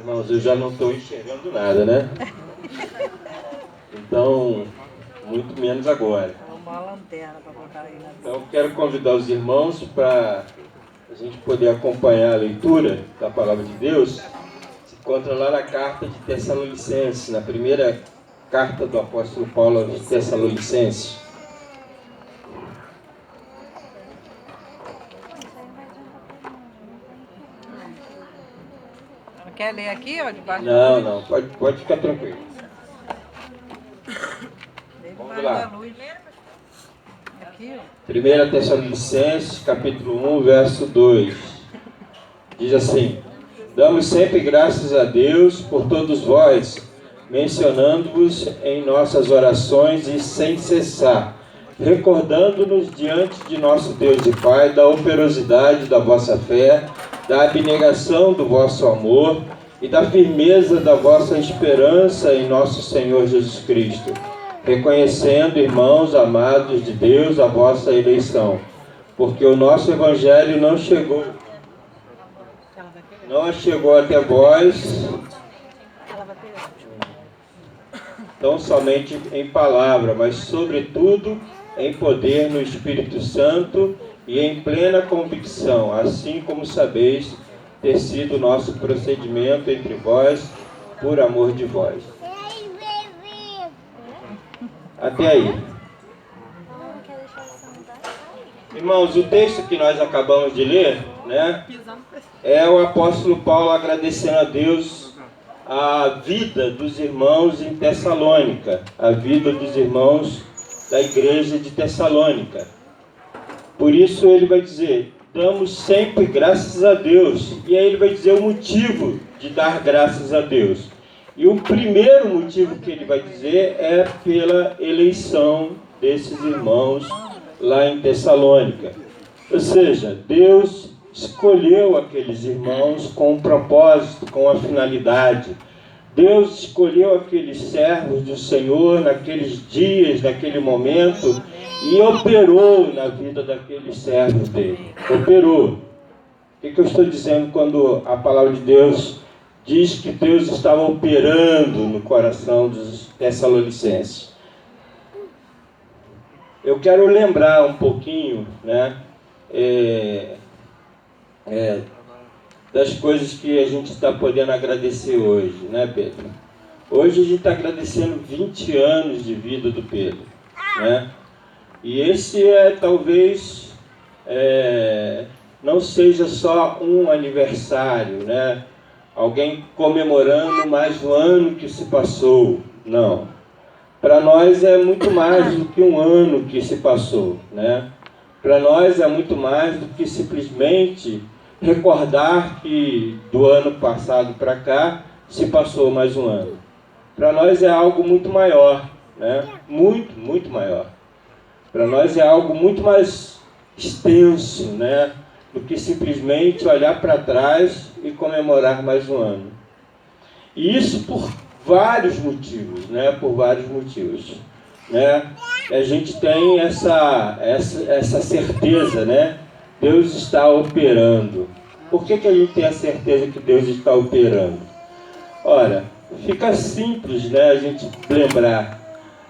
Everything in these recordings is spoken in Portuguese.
Irmãos, eu já não estou enxergando nada, né? Então, muito menos agora. Uma lanterna para botar aí. Então, quero convidar os irmãos para a gente poder acompanhar a leitura da Palavra de Deus. Se encontra lá na carta de Tessalonicenses, na primeira carta do apóstolo Paulo aos Tessalonicenses. Quer ler aqui, ó, debaixo Não, da luz? não, pode ficar tranquilo. Vamos lá. Da luz. Aqui, ó. 1 Tessalonicenses, capítulo 1, verso 2. Diz assim: Damos sempre graças a Deus por todos vós, mencionando-vos em nossas orações e sem cessar, recordando-nos diante de nosso Deus e Pai da operosidade da vossa fé, da abnegação do vosso amor e da firmeza da vossa esperança em nosso Senhor Jesus Cristo, reconhecendo, irmãos amados de Deus, a vossa eleição, porque o nosso Evangelho não chegou até vós, tão somente em palavra, mas sobretudo em poder no Espírito Santo e em plena convicção, assim como sabeis ter sido o nosso procedimento entre vós, por amor de vós. Até aí. Irmãos, o texto que nós acabamos de ler, né, é o apóstolo Paulo agradecendo a Deus a vida dos irmãos em Tessalônica, a vida dos irmãos da igreja de Tessalônica. Por isso ele vai dizer: damos sempre graças a Deus. E aí ele vai dizer o motivo de dar graças a Deus. E o primeiro motivo que ele vai dizer é pela eleição desses irmãos lá em Tessalônica. Ou seja, Deus escolheu aqueles irmãos com um propósito, com uma finalidade. Deus escolheu aqueles servos do Senhor naqueles dias, naquele momento, e operou na vida daqueles servos dele. Operou. O que eu estou dizendo quando a palavra de Deus diz que Deus estava operando no coração dos Tessalonicenses? Eu quero lembrar um pouquinho, né, das coisas que a gente está podendo agradecer hoje, né, Pedro? Hoje a gente está agradecendo 20 anos de vida do Pedro, né? E esse talvez não seja só um aniversário, né? Alguém comemorando mais um ano que se passou. Não. Para nós é muito mais do que um ano que se passou, né? Para nós é muito mais do que simplesmente recordar que do ano passado para cá se passou mais um ano. Para nós é algo muito maior, né? Muito, muito maior. Para nós é algo muito mais extenso, né, do que simplesmente olhar para trás e comemorar mais um ano. E isso por vários motivos, né? Por vários motivos, né? A gente tem essa certeza, né? Deus está operando. Por que a gente tem a certeza que Deus está operando? Ora, fica simples, né, a gente lembrar.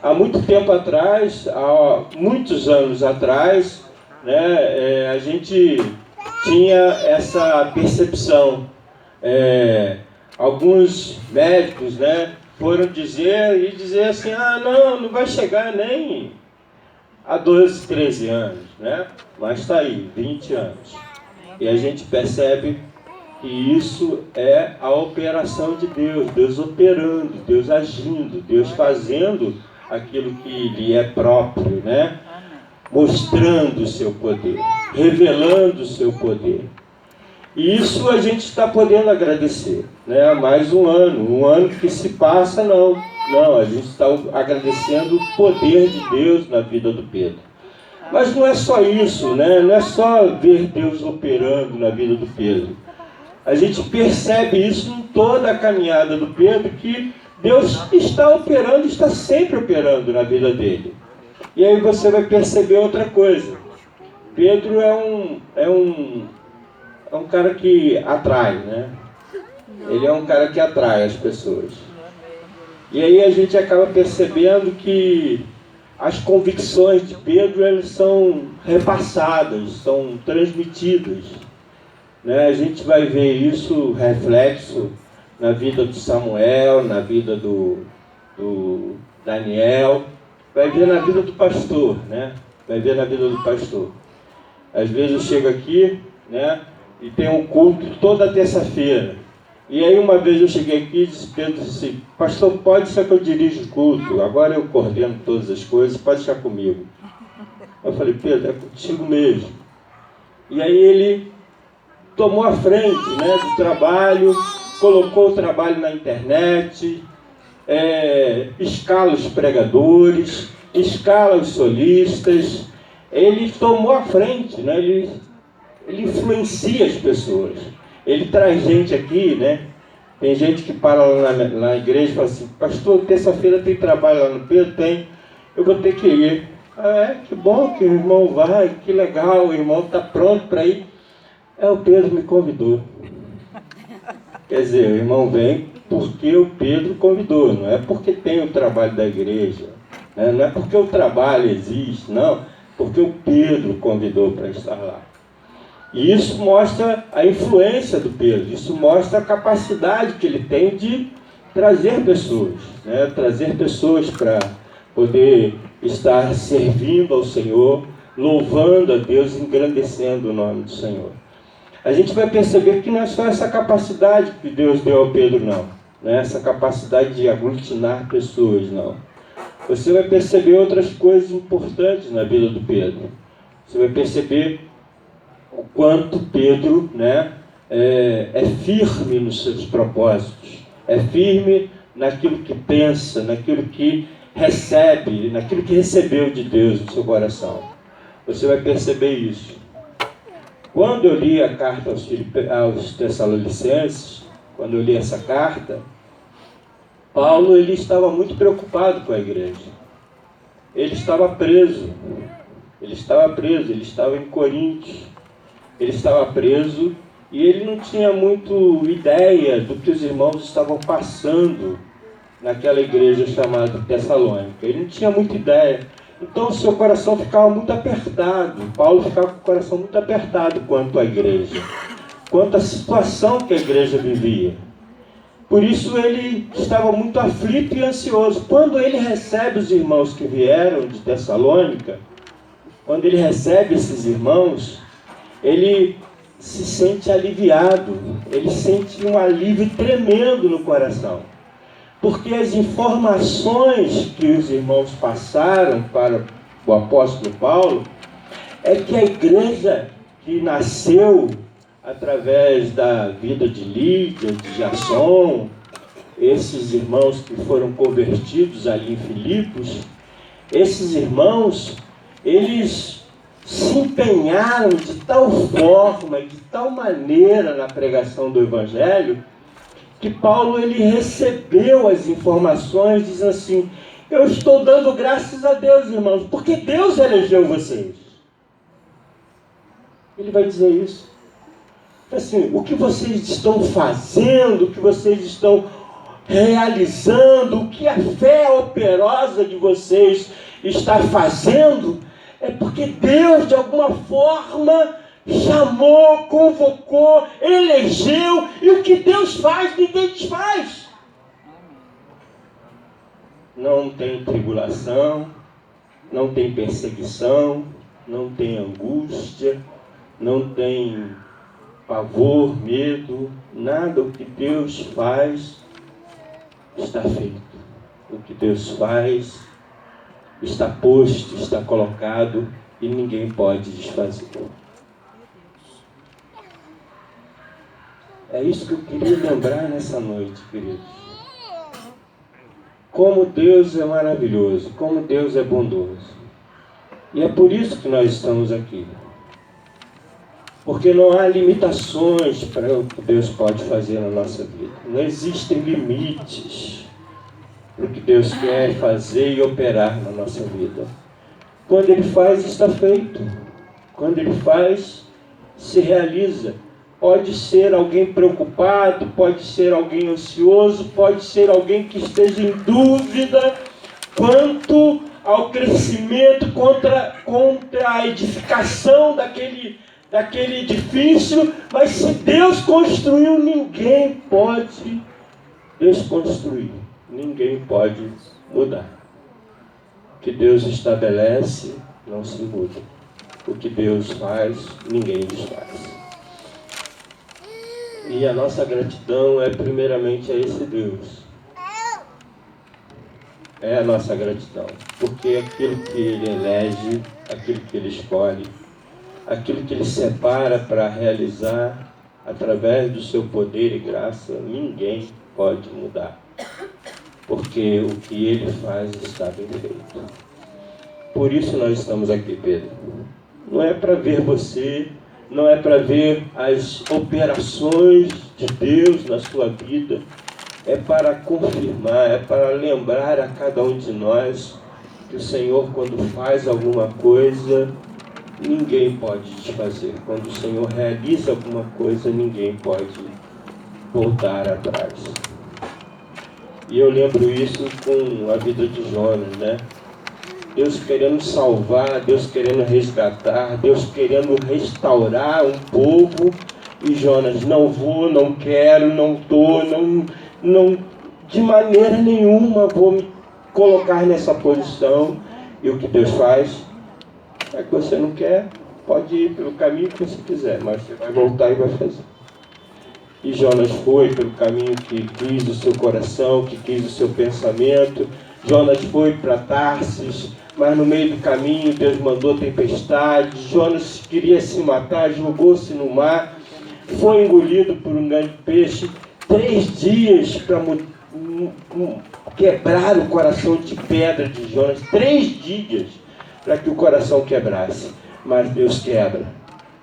Há muito tempo atrás, há muitos anos atrás, né, a gente tinha essa percepção. Alguns médicos, né, foram dizer assim: não vai chegar nem a 12, 13 anos, né? Mas está aí, 20 anos. E a gente percebe que isso é a operação de Deus, Deus operando, Deus agindo, Deus fazendo aquilo que lhe é próprio, né? Mostrando o seu poder, revelando o seu poder. E isso a gente está podendo agradecer, né? Mais um ano que se passa, não, a gente está agradecendo o poder de Deus na vida do Pedro. Mas não é só isso, né? Não é só ver Deus operando na vida do Pedro. A gente percebe isso em toda a caminhada do Pedro, que Deus está operando, está sempre operando na vida dele. E aí você vai perceber outra coisa. Pedro é um cara que atrai, né? Ele é um cara que atrai as pessoas. E aí a gente acaba percebendo que as convicções de Pedro, elas são repassadas, são transmitidas, né? A gente vai ver isso reflexo na vida do Samuel, na vida do Daniel, vai ver na vida do pastor, né? Vai ver na vida do pastor. Às vezes eu chego aqui, né, e tem um culto toda terça-feira. E aí uma vez eu cheguei aqui e disse, Pedro disse assim, pastor, pode ser que eu dirija o culto, agora eu coordeno todas as coisas, pode deixar comigo. Eu falei, Pedro, é contigo mesmo. E aí ele tomou a frente, né, do trabalho, colocou o trabalho na internet, escala os pregadores, escala os solistas, ele tomou a frente, né, ele influencia as pessoas. Ele traz gente aqui, né? Tem gente que para lá na igreja e fala assim, pastor, terça-feira tem trabalho lá no Pedro? Tem, eu vou ter que ir. Que bom que o irmão vai, que legal, o irmão está pronto para ir. O Pedro me convidou. Quer dizer, o irmão vem porque o Pedro convidou, não é porque tem o trabalho da igreja, né? Não é porque o trabalho existe, não, porque o Pedro convidou para estar lá. E isso mostra a influência do Pedro, isso mostra a capacidade que ele tem de trazer pessoas, né? Trazer pessoas para poder estar servindo ao Senhor, louvando a Deus, engrandecendo o nome do Senhor. A gente vai perceber que não é só essa capacidade que Deus deu ao Pedro, não. Não é essa capacidade de aglutinar pessoas, não. Você vai perceber outras coisas importantes na vida do Pedro. Você vai perceber o quanto Pedro, né, é firme nos seus propósitos, é firme naquilo que pensa, naquilo que recebe, naquilo que recebeu de Deus no seu coração. Você vai perceber isso. Quando eu li a carta aos Tessalonicenses, quando eu li essa carta, Paulo ele estava muito preocupado com a igreja. Ele estava preso, ele estava em Corinto. Ele estava preso e ele não tinha muito ideia do que os irmãos estavam passando naquela igreja chamada Tessalônica. Ele não tinha muita ideia. Então o seu coração ficava muito apertado. Paulo ficava com o coração muito apertado quanto à igreja, quanto à situação que a igreja vivia. Por isso ele estava muito aflito e ansioso. Quando ele recebe os irmãos que vieram de Tessalônica, quando ele recebe esses irmãos, ele se sente aliviado, ele sente um alívio tremendo no coração. Porque as informações que os irmãos passaram para o apóstolo Paulo é que a igreja que nasceu através da vida de Lídia, de Jasson, esses irmãos que foram convertidos ali em Filipos, esses irmãos, eles se empenharam de tal forma, de tal maneira na pregação do Evangelho, que Paulo ele recebeu as informações dizendo assim, eu estou dando graças a Deus, irmãos, porque Deus elegeu vocês. Ele vai dizer isso. Assim, o que vocês estão fazendo, o que vocês estão realizando, o que a fé operosa de vocês está fazendo, é porque Deus, de alguma forma, chamou, convocou, elegeu, e o que Deus faz, ninguém desfaz. Não tem tribulação, não tem perseguição, não tem angústia, não tem pavor, medo, nada. O que Deus faz está feito. O que Deus faz está posto, está colocado e ninguém pode desfazer. É isso que eu queria lembrar nessa noite, queridos. Como Deus é maravilhoso, como Deus é bondoso. E é por isso que nós estamos aqui. Porque não há limitações para o que Deus pode fazer na nossa vida. Não existem limites para o que Deus quer fazer e operar na nossa vida. Quando Ele faz, está feito. Quando Ele faz, se realiza. Pode ser alguém preocupado, pode ser alguém ansioso, pode ser alguém que esteja em dúvida quanto ao crescimento, contra a edificação daquele edifício, mas se Deus construiu, ninguém pode desconstruir, ninguém pode mudar. O que Deus estabelece não se muda. O que Deus faz, ninguém desfaz. E a nossa gratidão é primeiramente a esse Deus. É a nossa gratidão. Porque aquilo que Ele elege, aquilo que Ele escolhe, aquilo que Ele separa para realizar através do seu poder e graça, ninguém pode mudar. Porque o que Ele faz está bem feito. Por isso nós estamos aqui, Pedro. Não é para ver você, não é para ver as operações de Deus na sua vida, é para confirmar, é para lembrar a cada um de nós que o Senhor, quando faz alguma coisa, ninguém pode desfazer. Quando o Senhor realiza alguma coisa, ninguém pode voltar atrás. E eu lembro isso com a vida de Jonas, né? Deus querendo salvar, Deus querendo resgatar, Deus querendo restaurar um povo, e Jonas, não vou, não quero, não estou, não, de maneira nenhuma vou me colocar nessa posição. E o que Deus faz é que você não quer, pode ir pelo caminho que você quiser, mas você vai voltar e vai fazer. E Jonas foi pelo caminho que quis o seu coração, que quis o seu pensamento. Jonas foi para Tarsis, mas no meio do caminho Deus mandou tempestade. Jonas queria se matar, jogou-se no mar, foi engolido por um grande peixe. 3 dias para quebrar o coração de pedra de Jonas. 3 dias para que o coração quebrasse. Mas Deus quebra,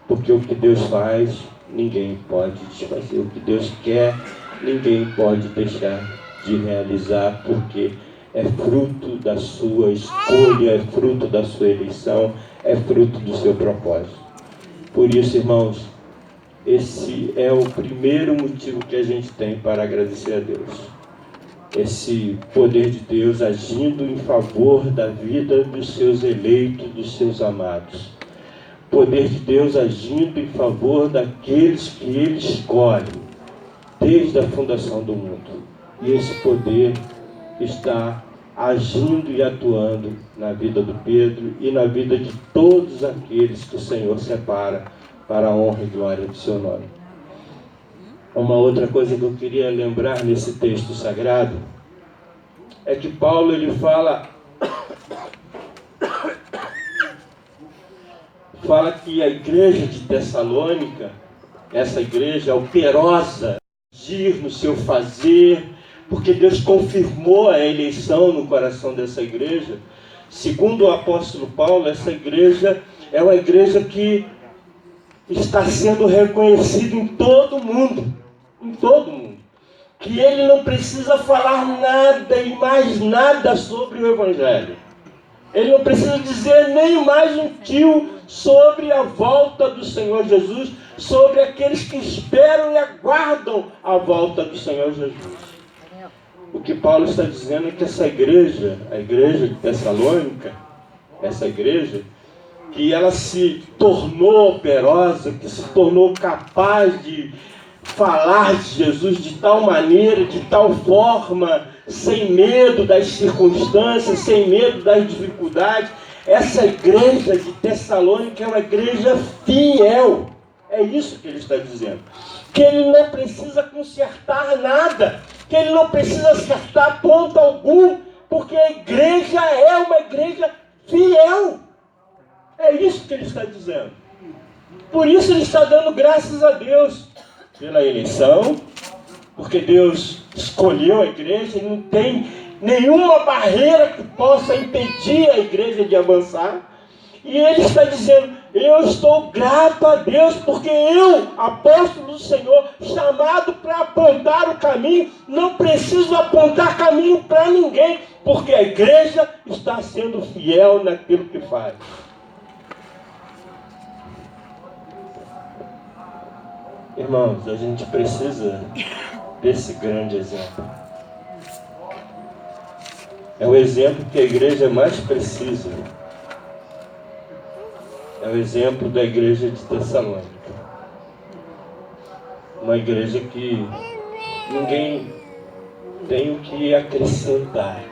porque o que Deus faz, ninguém pode desfazer. O que Deus quer, ninguém pode deixar de realizar, porque é fruto da sua escolha, é fruto da sua eleição, é fruto do seu propósito. Por isso, irmãos, esse é o primeiro motivo que a gente tem para agradecer a Deus. Esse poder de Deus agindo em favor da vida dos seus eleitos, dos seus amados. Poder de Deus agindo em favor daqueles que Ele escolhe, desde a fundação do mundo. E esse poder está agindo e atuando na vida do Pedro e na vida de todos aqueles que o Senhor separa para a honra e glória do seu nome. Uma outra coisa que eu queria lembrar nesse texto sagrado é que Paulo ele fala que a igreja de Tessalônica, essa igreja operosa, agir no seu fazer, porque Deus confirmou a eleição no coração dessa igreja. Segundo o apóstolo Paulo, essa igreja é uma igreja que está sendo reconhecida em todo o mundo, que ele não precisa falar nada e mais nada sobre o Evangelho. Ele não precisa dizer nem mais um tio sobre a volta do Senhor Jesus, sobre aqueles que esperam e aguardam a volta do Senhor Jesus. O que Paulo está dizendo é que essa igreja, a igreja de Tessalônica, essa igreja, que ela se tornou operosa, que se tornou capaz de falar de Jesus de tal maneira, de tal forma, sem medo das circunstâncias, sem medo das dificuldades. Essa igreja de Tessalônica é uma igreja fiel. É isso que ele está dizendo. Que ele não precisa consertar nada, que ele não precisa acertar ponto algum, porque a igreja é uma igreja fiel. É isso que ele está dizendo. Por isso ele está dando graças a Deus pela eleição, porque Deus escolheu a igreja e não tem nenhuma barreira que possa impedir a igreja de avançar. E ele está dizendo, eu estou grato a Deus, porque eu, apóstolo do Senhor, chamado para apontar o caminho, não preciso apontar caminho para ninguém, porque a igreja está sendo fiel naquilo que faz. Irmãos, a gente precisa desse grande exemplo. É o exemplo que a igreja mais precisa. É o exemplo da igreja de Tessalônica. Uma igreja que ninguém tem o que acrescentar.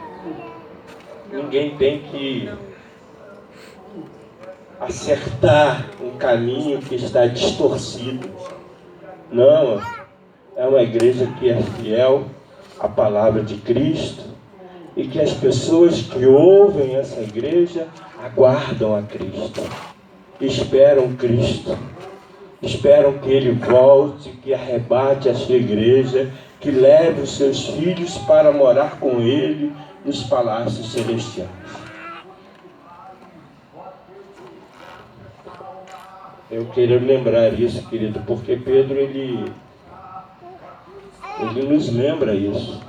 Ninguém tem que acertar um caminho que está distorcido. Não, é uma igreja que é fiel à palavra de Cristo e que as pessoas que ouvem essa igreja aguardam a Cristo, esperam Cristo, esperam que Ele volte, que arrebate a sua igreja, que leve os seus filhos para morar com Ele nos palácios celestiais. Eu quero lembrar isso, querido, porque Pedro, ele nos lembra isso.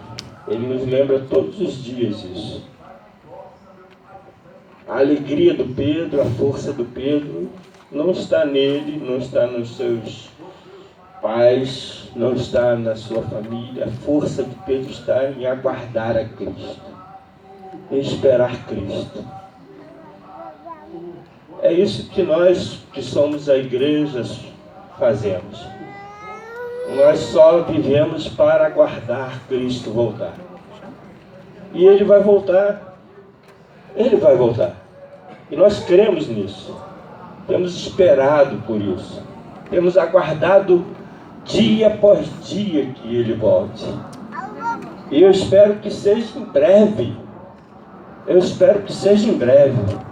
Ele nos lembra todos os dias isso. A alegria do Pedro, a força do Pedro, não está nele, não está nos seus pais, não está na sua família. A força de Pedro está em aguardar a Cristo, em esperar Cristo. É isso que nós, que somos a igreja, fazemos. Nós só vivemos para aguardar Cristo voltar. E Ele vai voltar. Ele vai voltar. E nós cremos nisso. Temos esperado por isso. Temos aguardado dia após dia que Ele volte. E eu espero que seja em breve. Eu espero que seja em breve.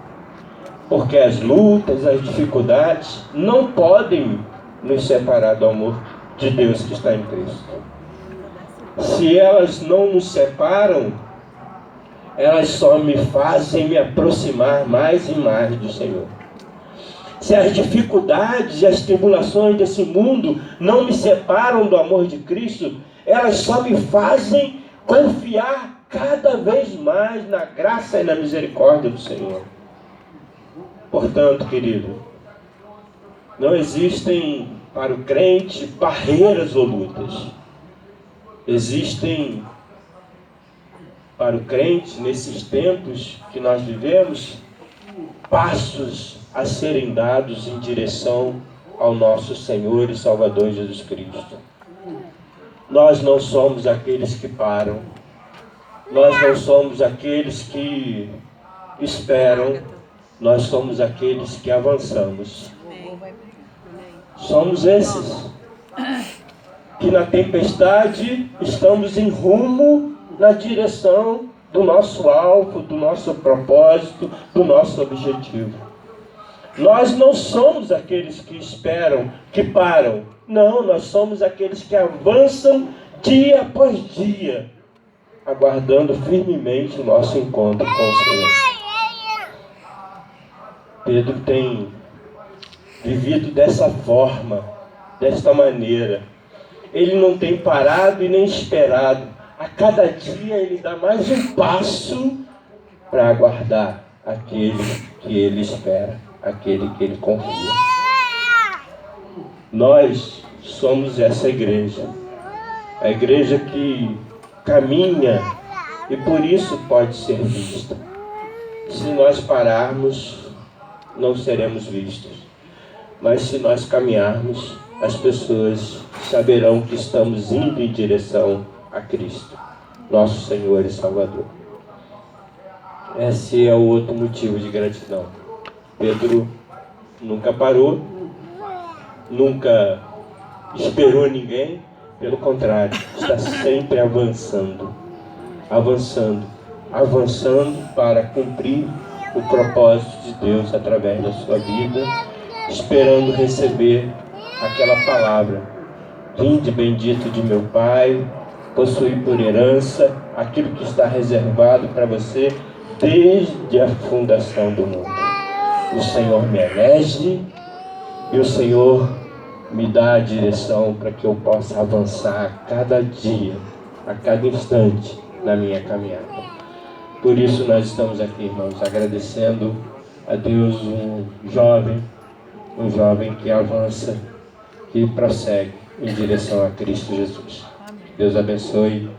Porque as lutas, as dificuldades não podem nos separar do amor de Deus que está em Cristo. Se elas não nos separam, elas só me fazem me aproximar mais e mais do Senhor. Se as dificuldades e as tribulações desse mundo não me separam do amor de Cristo, elas só me fazem confiar cada vez mais na graça e na misericórdia do Senhor. Portanto, querido, não existem para o crente barreiras ou lutas. Existem para o crente, nesses tempos que nós vivemos, passos a serem dados em direção ao nosso Senhor e Salvador Jesus Cristo. Nós não somos aqueles que param. Nós não somos aqueles que esperam. Nós somos aqueles que avançamos. Somos esses que na tempestade estamos em rumo na direção do nosso alvo, do nosso propósito, do nosso objetivo. Nós não somos aqueles que esperam, que param. Não, nós somos aqueles que avançam dia após dia, aguardando firmemente o nosso encontro com o Senhor. Pedro tem vivido dessa forma, desta maneira. Ele não tem parado e nem esperado. A cada dia ele dá mais um passo para aguardar aquele que ele espera, aquele que ele confia. Nós somos essa igreja, a igreja que caminha e por isso pode ser vista. Se nós pararmos, não seremos vistos. Mas se nós caminharmos, as pessoas saberão que estamos indo em direção a Cristo, nosso Senhor e Salvador. Esse é o outro motivo de gratidão. Pedro nunca parou, nunca esperou ninguém, pelo contrário, está sempre avançando, avançando para cumprir o propósito de Deus através da sua vida, esperando receber aquela palavra: vinde bendito de meu Pai, possuí por herança aquilo que está reservado para você desde a fundação do mundo. O Senhor me elege e o Senhor me dá a direção para que eu possa avançar a cada dia, a cada instante na minha caminhada. Por isso nós estamos aqui, irmãos, agradecendo a Deus um jovem que avança, que prossegue em direção a Cristo Jesus. Deus abençoe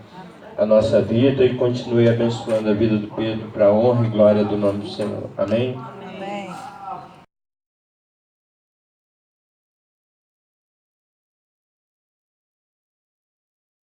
a nossa vida e continue abençoando a vida do Pedro para a honra e glória do nome do Senhor. Amém?